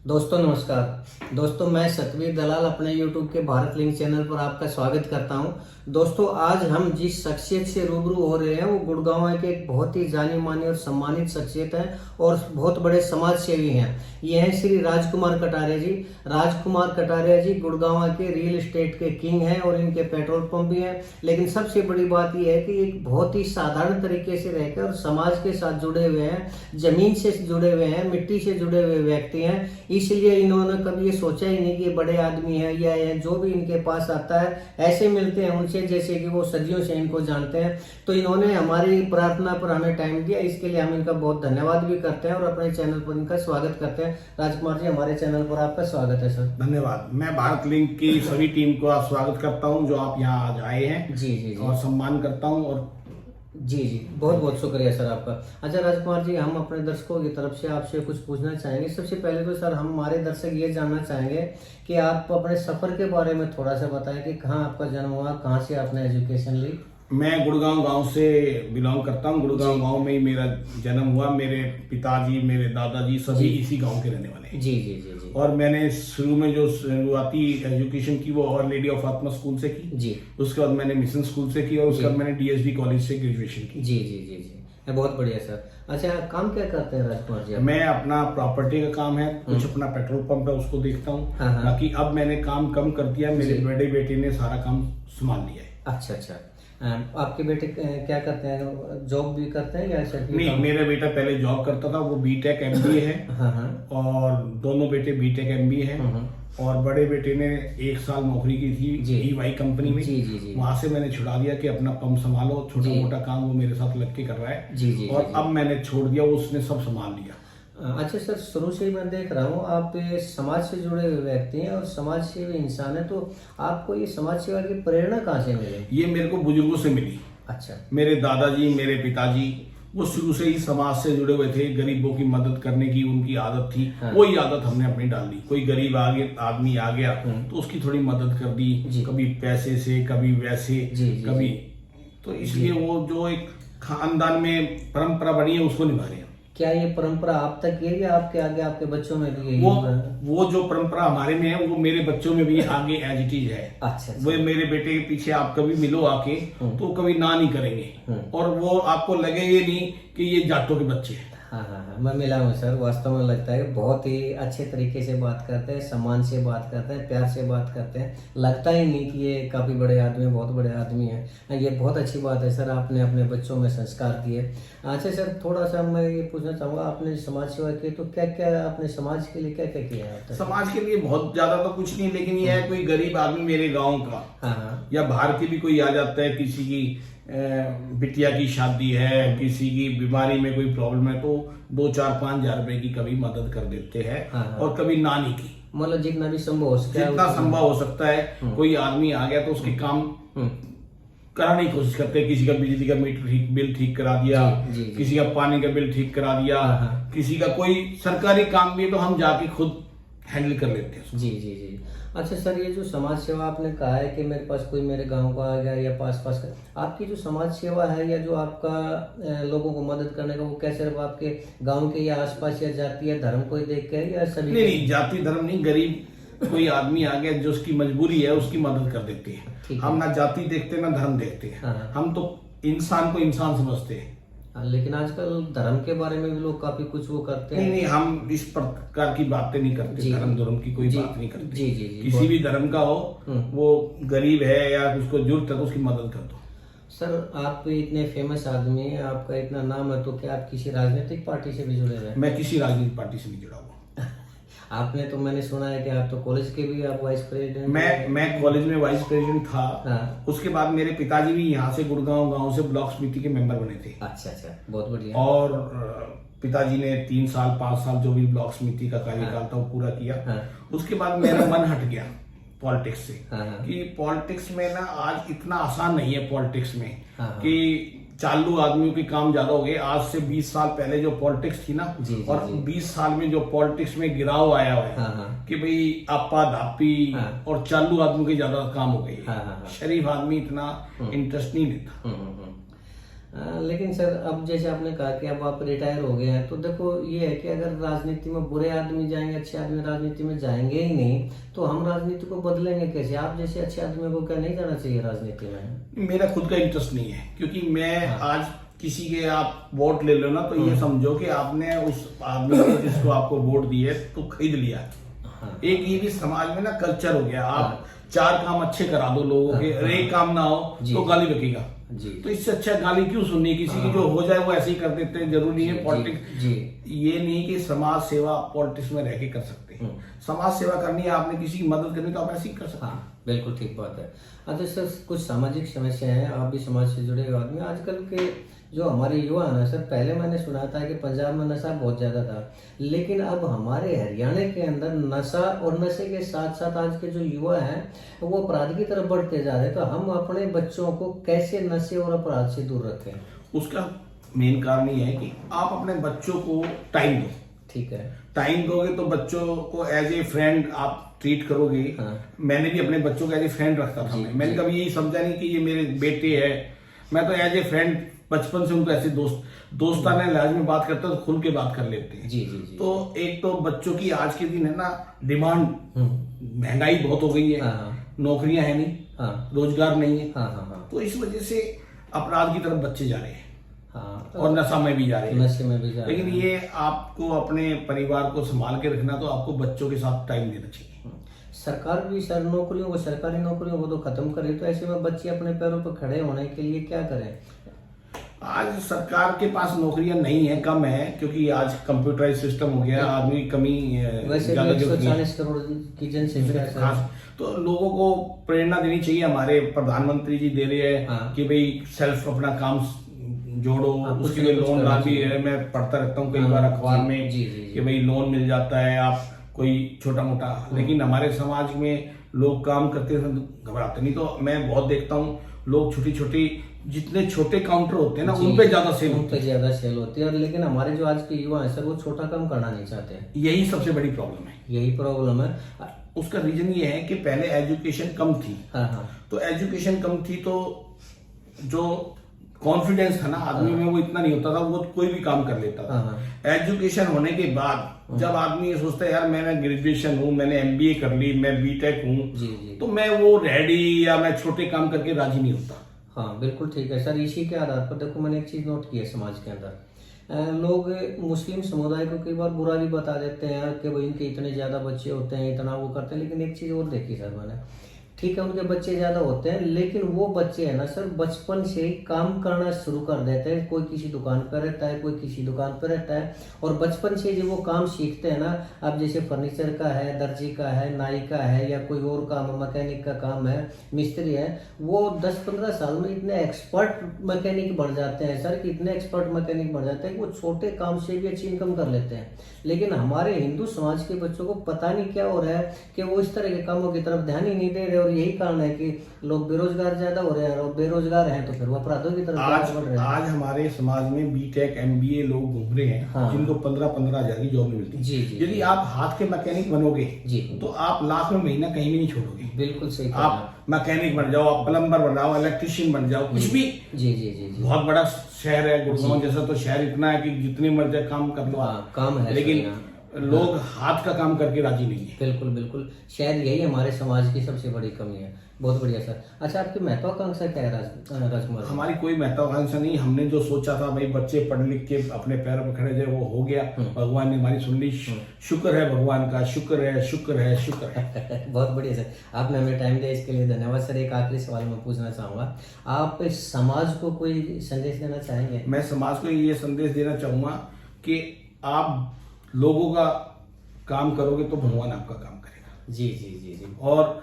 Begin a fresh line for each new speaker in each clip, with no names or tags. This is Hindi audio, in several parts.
दोस्तों नमस्कार। दोस्तों मैं सतवीर दलाल अपने YouTube के भारत लिंक चैनल पर आपका स्वागत करता हूं। दोस्तों आज हम जिस शख्सियत से रूबरू हो रहे हैं वो गुड़गांव के एक बहुत ही जानी मानी और सम्मानित शख्सियत है और बहुत बड़े समाज सेवी हैं। ये हैं श्री राजकुमार कटारिया जी। राजकुमार कटारिया जी गुड़गांव के रियल एस्टेट के किंग हैं और इनके पेट्रोल पंप भी हैं। लेकिन सबसे बड़ी बात यह है कि एक बहुत ही साधारण तरीके से रहकर समाज के साथ जुड़े हुए हैं, जमीन से जुड़े हुए हैं, मिट्टी से जुड़े हुए व्यक्ति हैं। इसलिए इन्होंने कभी ये सोचा ही नहीं कि ये बड़े आदमी है या जो भी इनके पास आता है ऐसे मिलते हैं उनसे जैसे कि वो सदियों से इनको जानते हैं। तो इन्होंने हमारी प्रार्थना पर हमें टाइम दिया, इसके लिए हम इनका बहुत धन्यवाद भी करते हैं और अपने चैनल पर इनका स्वागत करते हैं। राजकुमार जी हमारे चैनल पर आपका स्वागत है सर।
धन्यवाद। मैं भारत लिंक की सभी टीम को स्वागत करता हूं जो आप यहाँ आज आए हैं।
जी
और सम्मान करता हूं और
जी बहुत बहुत शुक्रिया सर आपका। अच्छा राजकुमार जी, हम अपने दर्शकों की तरफ से आपसे कुछ पूछना चाहेंगे। सबसे पहले तो सर हम हमारे दर्शक ये जानना चाहेंगे कि आप अपने सफर के बारे में थोड़ा सा बताएं कि कहाँ आपका जन्म हुआ, कहाँ से आपने एजुकेशन ली।
मैं गुड़गांव गांव से बिलोंग करता हूं। गुड़गांव गांव में ही मेरा जन्म हुआ। मेरे पिताजी, मेरे दादाजी सभी इसी गांव के रहने वाले हैं।
जी
और मैंने शुरू में जो शुरुआती एजुकेशन की वो और लेडी ऑफ आत्मा स्कूल से की
जी।
उसके बाद मैंने मिशन स्कूल से की और उसके बाद मैंने डीएसडी कॉलेज से ग्रेजुएशन की।
जी बहुत बढ़िया सर। अच्छा काम क्या करते हैं राजकुमार जी?
मैं अपना प्रॉपर्टी का काम है, कुछ अपना पेट्रोल पंप है उसको देखता हूँ।
हाँ।
बाकी अब मैंने काम कम कर दिया, मेरे बड़े बेटे ने सारा काम संभाल लिया है।
अच्छा। आपके बेटे क्या करते हैं, जॉब भी करते हैं या ऐसा?
नहीं, मेरा बेटा पहले जॉब करता था, वो बीटेक एमबीए है।
हाँ।
और दोनों बेटे बीटेक एमबीए है। और बड़े बेटे ने 1 साल नौकरी की थी EY कंपनी में।
जी।
वहां से मैंने छुड़ा दिया कि अपना पंप संभालो, छोटा मोटा काम वो मेरे साथ लग के कर रहा है।
जी
और अब मैंने छोड़ दिया, उसने सब संभाल लिया।
अच्छा सर, शुरू से ही मैं देख रहा हूँ आप समाज से जुड़े हुए व्यक्ति हैं और समाज सेवी इंसान है, तो आपको ये समाज सेवा की प्रेरणा कहाँ से मिली?
ये मेरे को बुजुर्गों से मिली।
अच्छा।
मेरे दादाजी, मेरे पिताजी वो शुरू से ही समाज से जुड़े हुए थे, गरीबों की मदद करने की उनकी आदत थी।
हाँ।
वही आदत हमने अपनी डाल दी। कोई गरीब आदमी आ गया तो उसकी थोड़ी मदद कर दी, कभी पैसे से, कभी वैसे, कभी। तो इसलिए वो जो एक खानदान में परंपरा बनी है उसको निभा रहे हैं।
क्या ये परंपरा आप तक है या आपके आगे आपके बच्चों में भी है?
वो जो परंपरा हमारे में है वो मेरे बच्चों में भी आगे एज इट इज है।
अच्छा।
वो मेरे बेटे के पीछे आप कभी मिलो आके तो कभी ना नहीं करेंगे और वो आपको लगेगा नहीं कि ये जाटों के बच्चे हैं।
हाँ, मैं मिला हूँ सर। वास्तव में लगता है कि बहुत ही अच्छे तरीके से बात करते हैं, सम्मान से बात करते हैं, प्यार से बात करते हैं। लगता ही नहीं कि ये काफ़ी बड़े आदमी, बहुत बड़े आदमी हैं। ये बहुत अच्छी बात है सर, आपने अपने बच्चों में संस्कार दिए। अच्छा सर, थोड़ा सा मैं ये पूछना चाहूँगा, आपने समाज सेवा की तो क्या क्या आपने समाज के लिए क्या क्या किया है?
समाज के लिए बहुत ज्यादा तो कुछ नहीं, लेकिन ये है कोई गरीब आदमी मेरे गाँव का,
हाँ,
या बाहर के भी कोई आ जाता है, किसी की बिटिया की शादी है, किसी की बीमारी में कोई प्रॉब्लम है, तो 2, 4, 5 हजार रुपए की कभी मदद कर देते हैं।
हाँ।
और कभी नानी की,
मतलब जितना भी संभव हो सकता है,
जितना संभव हो सकता है। कोई आदमी आ गया तो उसके काम कराने की कोशिश करते हैं। किसी का बिजली का मीटर बिल ठीक करा दिया, किसी का पानी का बिल ठीक करा दिया, किसी का कोई सरकारी काम भी तो हम जाके खुद हैंडल कर लेते हैं।
जी। अच्छा सर, ये जो समाज सेवा आपने कहा है कि मेरे पास कोई मेरे गांव का आ गया या पास का, आपकी जो समाज सेवा है या जो आपका लोगों को मदद करने का, वो क्या सिर्फ आपके गांव के या आसपास या जाति या धर्म को ही देख के या सभी?
नहीं, जाति धर्म नहीं, गरीब कोई आदमी आ गया जो उसकी मजबूरी है उसकी मदद कर देते हैं। हम ना जाति देखते ना धर्म देखते हैं।
हाँ।
हम तो इंसान को इंसान समझते हैं।
लेकिन आजकल धर्म के बारे में भी लोग काफी कुछ वो करते हैं।
नहीं, हम इस प्रकार की बातें नहीं करते। धर्म की कोई बात नहीं करते।
जी
किसी भी धर्म का हो, वो गरीब है या उसको जरूरत है तो उसकी मदद कर दो।
सर आप इतने फेमस आदमी हैं, आपका इतना नाम है, तो क्या आप किसी राजनीतिक पार्टी से भी जुड़े हैं?
मैं किसी राजनीतिक पार्टी से नहीं जुड़ा हुआ।
आपने तो, मैंने सुना है कि आप तो कॉलेज के भी आप वाइस प्रेसिडेंट?
मैं कॉलेज में वाइस प्रेसिडेंट था।
हाँ।
उसके बाद मेरे पिताजी भी यहाँ से गुड़गांव गांव से ब्लॉक समिति के मेंबर बने थे।
अच्छा, बहुत बढ़िया।
और पिताजी ने 3 साल 5 साल जो भी ब्लॉक समिति का कार्यकाल था वो पूरा किया।
हाँ।
उसके बाद मेरा मन हट गया पॉलिटिक्स से।
हाँ।
कि पॉलिटिक्स में ना आज इतना आसान नहीं है पॉलिटिक्स में।
हाँ।
कि चालू आदमियों के काम ज्यादा हो गए। आज से 20 साल पहले जो पॉलिटिक्स थी ना, और 20 साल में जो पॉलिटिक्स में गिराव आया हुआ है कि भाई आपा धापी और चालू आदमियों के ज्यादा काम हो गए। शरीफ आदमी इतना इंटरेस्ट नहीं लेता।
लेकिन सर अब जैसे आपने कहा कि अब आप रिटायर हो गए हैं, तो देखो ये है कि अगर राजनीति में बुरे आदमी जाएंगे, अच्छे आदमी राजनीति में जाएंगे ही नहीं, तो हम राजनीति को बदलेंगे कैसे? आप जैसे अच्छे आदमी को क्या नहीं जाना चाहिए राजनीति में?
मेरा खुद का इंटरेस्ट नहीं है, क्योंकि मैं आज किसी के आप वोट ले लो ना, तो ये समझो कि आपने उस आदमी को जिसको आपको वोट दिए तो खरीद लिया। एक ये भी समाज में ना कल्चर हो गया, आप 4 काम अच्छे करा दो लोगों के, एक काम ना हो तो गाली बकेगा। तो इससे अच्छा गाली क्यों सुननी किसी की? जो हो जाए वो ऐसे ही कर देते हैं। जरूरी है पॉलिटिक्स, ये नहीं कि समाज सेवा पॉलिटिक्स में रह के कर सकते हैं। समाज सेवा करनी है, आपने किसी की मदद करनी तो आप ऐसे ही कर सकते हैं।
बिल्कुल ठीक बात है। अच्छा सर, कुछ सामाजिक समस्याएं हैं, आप भी समाज से जुड़े हुए आदमी, आजकल के जो हमारे युवा है ना सर, पहले मैंने सुना था कि पंजाब में नशा बहुत ज्यादा था, लेकिन अब हमारे हरियाणा के अंदर नशा और नशे के साथ साथ आज के जो युवा हैं वो अपराध की तरफ बढ़ते जा रहे हैं। तो हम अपने बच्चों को कैसे नशे और अपराध से दूर रखें?
उसका मेन कारण ये है कि आप अपने बच्चों को टाइम दो।
ठीक है,
टाइम दोगे तो बच्चों को एज ए फ्रेंड आप ट्रीट करोगे। मैंने भी अपने बच्चों को एज ए फ्रेंड रखता था। मैंने कभी यही समझा नहीं कि ये मेरे बेटे है, मैं तो एज ए फ्रेंड बचपन से उनको ऐसे दोस्ताना लिहाज में बात करते हैं, तो खुल के बात कर लेते हैं।
जी।
तो एक तो बच्चों की आज के दिन है ना डिमांड, महंगाई बहुत हो गई है, नौकरियां है नहीं, रोजगार नहीं है, तो इस वजह से अपराध की तरफ बच्चे जा रहे हैं। और नशा में भी जा रहे हैं,
नशे में भी जा रहे हैं।
लेकिन ये आपको अपने परिवार को संभाल के रखना, तो आपको बच्चों के साथ टाइम देना चाहिए।
सरकार भी सर सरकारी नौकरियों को तो खत्म करे, तो ऐसे में बच्चे अपने पैरों पर खड़े होने के लिए क्या करें?
आज सरकार के पास नौकरियां नहीं है, कम है, क्योंकि आज कंप्यूटराइज सिस्टम हो गया, आदमी की कमी
वैसे 140 करोड़ की जनसंख्या है,
तो लोगों को प्रेरणा देनी चाहिए। हमारे प्रधानमंत्री जी दे रहे हैं कि भाई सेल्फ अपना काम जोड़ो, उसके लिए लोन भी है। मैं पढ़ता रहता हूँ कई बार अखबार में कि भाई लोन मिल जाता है, आप कोई छोटा मोटा, लेकिन हमारे समाज में लोग काम करते हैं घबराते नहीं। तो मैं बहुत देखता हूँ लोग छोटी जितने छोटे काउंटर होते हैं ना, उन पे ज्यादा सेल
होती है। और लेकिन हमारे जो आज के युवा हैं सर, वो छोटा काम करना नहीं चाहते हैं।
यही सबसे बड़ी प्रॉब्लम है।
यही प्रॉब्लम है।
उसका रीजन ये है कि पहले एजुकेशन कम थी। तो एजुकेशन कम थी तो जो कॉन्फिडेंस था ना आदमी में वो इतना नहीं होता था, वो कोई भी काम कर लेता था। एजुकेशन होने के बाद जब आदमी ये सोचता है यार मैं ग्रेजुएशन हूँ, मैंने MBA कर ली, मैं B.Tech हूँ, तो मैं वो रेडी या मैं छोटे काम करके राजी नहीं होता।
हाँ बिल्कुल ठीक है सर। इसी के आधार पर देखो मैंने एक चीज नोट की है, समाज के अंदर लोग मुस्लिम समुदाय को कई बार बुरा भी बता देते हैं कि भाई इनके इतने ज्यादा बच्चे होते हैं, इतना वो करते हैं। लेकिन एक चीज और देखी सर मैंने, ठीक है उनके बच्चे ज्यादा होते हैं, लेकिन वो बच्चे है ना सर बचपन से ही काम करना शुरू कर देते हैं। कोई किसी दुकान पर रहता है, कोई किसी दुकान पर रहता है, और बचपन से जब वो काम सीखते हैं ना, अब जैसे फर्नीचर का है, दर्जी का है, नाई का है, या कोई और काम है, मैकेनिक का काम है, मिस्त्री है, वो 10-15 साल में इतने एक्सपर्ट मैकेनिक बन जाते हैं सर, कि इतने एक्सपर्ट मैकेनिक बन जाते हैं कि वो छोटे काम से भी अच्छी इनकम कर लेते हैं। लेकिन हमारे हिंदू समाज के बच्चों को पता नहीं क्या हो रहा है कि वो इस तरह के कामों की तरफ ध्यान ही नहीं दे रहे, और यही कारण है कि लोग बेरोजगार ज्यादा हो रहे हैं, और बेरोजगार हैं तो फिर वो अपराधों की तरफ बढ़ रहे हैं।
आज हमारे समाज में B.Tech MBA लोग घूम रहे हैं, जिनको 15-15 हजार की जॉब नहीं मिलती। यदि आप हाथ के मैकेनिक बनोगे तो आप लाख में महीना कहीं भी नहीं छोड़ोगे।
बिल्कुल सही।
आप मैकेनिक बन जाओ, आप प्लम्बर बन जाओ, इलेक्ट्रिशियन बन जाओ, कुछ भी।
जी।
बहुत बड़ा शहर है गुड़गांव जैसा, तो शहर इतना है कि जितनी मर्जी काम कर लो,
काम है,
लेकिन लोग हाथ का काम करके राजी नहीं है।
बिल्कुल शायद यही हमारे समाज की सबसे बड़ी कमी है। बहुत बढ़िया सर। अच्छा, आपकी महत्वाकांक्षा क्या है राजकुमार?
हमारी कोई महत्वाकांक्षा नहीं। हमने जो सोचा था भाई बच्चे पढ़ लिख के अपने पैरों पर खड़े जाए, वो हो गया। भगवान ने हमारी सुन ली, शुक्र है भगवान का, शुक्र है।
बहुत बढ़िया सर, आपने हमें टाइम दिया, इसके लिए धन्यवाद सर। एक आखिरी सवाल मैं पूछना चाहूंगा, आप समाज को कोई संदेश देना चाहेंगे?
मैं समाज को ये संदेश देना चाहूंगा कि आप लोगों का काम करोगे तो भगवान आपका काम करेगा।
जी।
और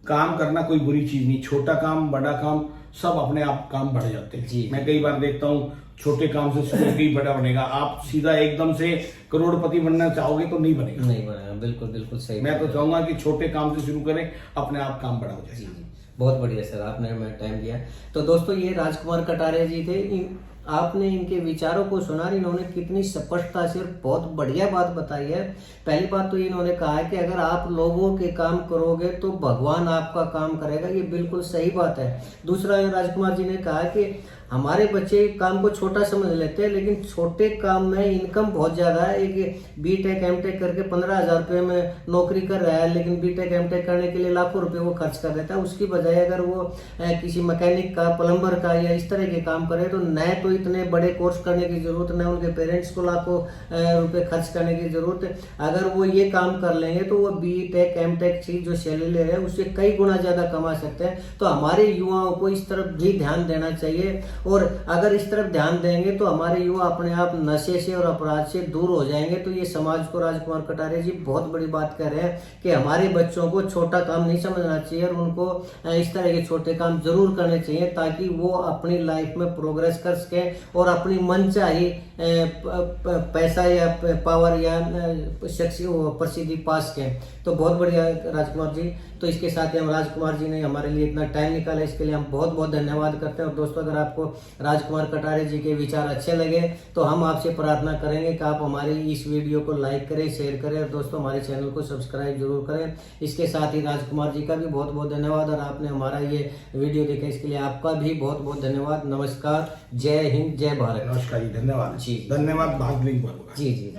काम करना कोई बुरी चीज नहीं, छोटा काम बड़ा काम सब अपने आप काम बढ़ जाते हैं। मैं कई बार देखता हूँ छोटे काम से शुरू की बड़ा बनेगा। आप सीधा एकदम से करोड़पति बनना चाहोगे तो नहीं बनेगा।
बिल्कुल सही।
मैं तो चाहूंगा कि छोटे काम से शुरू करें, अपने आप काम बड़ा हो जाएगा।
जी। बहुत बढ़िया सर, आपने हमें टाइम दिया। तो दोस्तों ये राजकुमार कटारिया जी थे। आपने इनके विचारों को सुना, इन्होंने कितनी स्पष्टता से और बहुत बढ़िया बात बताई है। पहली बात तो इन्होंने कहा है कि अगर आप लोगों के काम करोगे तो भगवान आपका काम करेगा, ये बिल्कुल सही बात है। दूसरा राजकुमार जी ने कहा कि हमारे बच्चे काम को छोटा समझ लेते हैं, लेकिन छोटे काम में इनकम बहुत ज्यादा है। एक बीटेक एमटेक करके 15,000 रुपये में नौकरी कर रहा है, लेकिन बीटेक एमटेक करने के लिए लाखों रुपए वो खर्च कर देता है। उसकी बजाय अगर वो किसी मैकेनिक का, प्लम्बर का या इस तरह के काम करे तो न तो इतने बड़े कोर्स करने की जरूरत, न उनके पेरेंट्स को लाखों रुपए खर्च करने की जरूरत है। अगर वो ये काम कर लेंगे तो वो बीटेक एमटेक चीज जो सैलरी ले रहे हैं उससे कई गुना ज्यादा कमा सकते हैं। तो हमारे युवाओं को इस तरफ भी ध्यान देना चाहिए, और अगर इस तरफ ध्यान देंगे तो हमारे युवा अपने आप नशे से और अपराध से दूर हो जाएंगे। तो ये समाज को राजकुमार कटारिया जी बहुत बड़ी बात कह रहे हैं कि हमारे बच्चों को छोटा काम नहीं समझना चाहिए, और उनको इस तरह के छोटे काम जरूर करने चाहिए ताकि वो अपनी लाइफ में प्रोग्रेस कर सके और अपनी मनचाही पैसा या पावर या प्रसिद्धि पा सके। तो बहुत बढ़िया राजकुमार जी। तो इसके साथ ही हम राजकुमार जी ने हमारे लिए इतना टाइम निकाला, इसके लिए हम बहुत बहुत धन्यवाद करते हैं। और दोस्तों, अगर आपको राजकुमार कटारिया जी के विचार अच्छे लगे तो हम आपसे प्रार्थना करेंगे कि आप हमारे इस वीडियो को लाइक करें, शेयर करें, और दोस्तों हमारे चैनल को सब्सक्राइब जरूर करें। इसके साथ ही राजकुमार जी का भी बहुत बहुत धन्यवाद, और आपने हमारा ये वीडियो देखा इसके लिए आपका भी बहुत बहुत धन्यवाद। नमस्कार, जय हिंद, जय भारत।
नमस्कार जी, धन्यवाद
जी,
धन्यवाद भारत लिंक पर।
जी जी।